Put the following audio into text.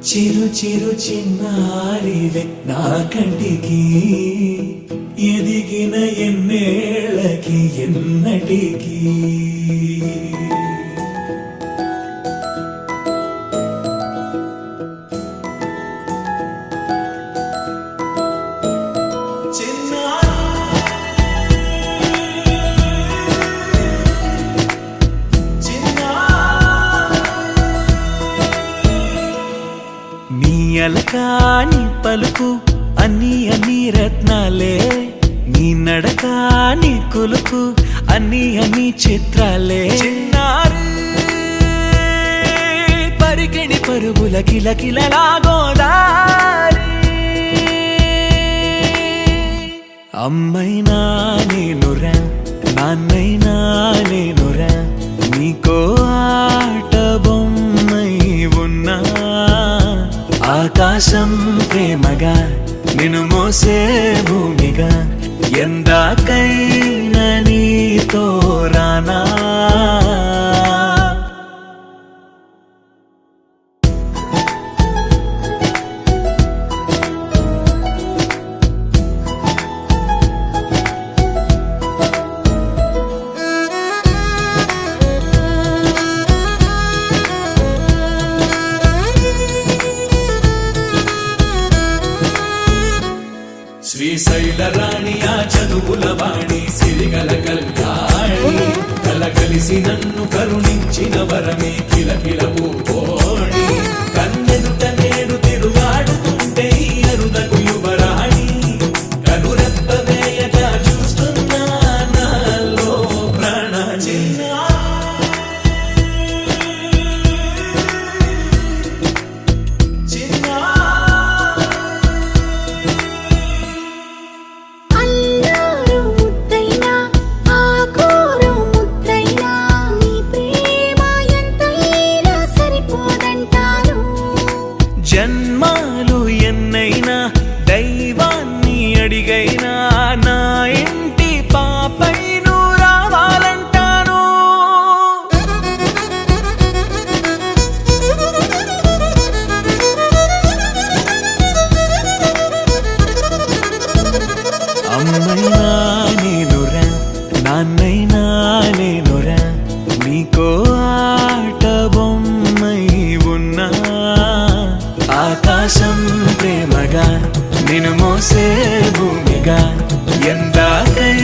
చిరు చిరు చిన్నారివే నా కంటికి ఎదిగిన ఎన్నేళ్ళకి ఎన్నటికి అలకాని పలుకు అన్ని రత్నాలే నీ నడకాని కులుకు అన్ని చిత్రాలే పరికిణి పరుగుల కిలకిలలాగోదారి అమ్మైనా నేనురా నాన్నైనా నేనురా నీకో ఆట బొమ్మై ఉన్నా ఆకాశం ప్రేమగా నిన్ను మోసే భూమిగా ఎందాకైనా నీతో రానా శ్రీశైల రాణి ఆ చదువుల వాణి సిరిగల కళ్యాణి కలగలిసి నన్ను కరుణించిన వరమే కిలకిల పూకోణి కన్నెదుట నేడు తిరుగాడుతుంటే అరుదకు యువరాణి కనురెప్ప వేయగా చూస్తున్నా నాలో ప్రాణ చిన్న జన్మాలు ఎన్నైనా దైవాన్ని అడిగైనా నా ఇంటి పాపై నువ్వు రావాలంటాను అమ్మైనా నేనురా నాన్నైనా నేనురా నీకో ఆట బొమ్మై ఉన్నా ఆకాశం ప్రేమగా నిన్ను మోసే భూమిగా ఎందాకై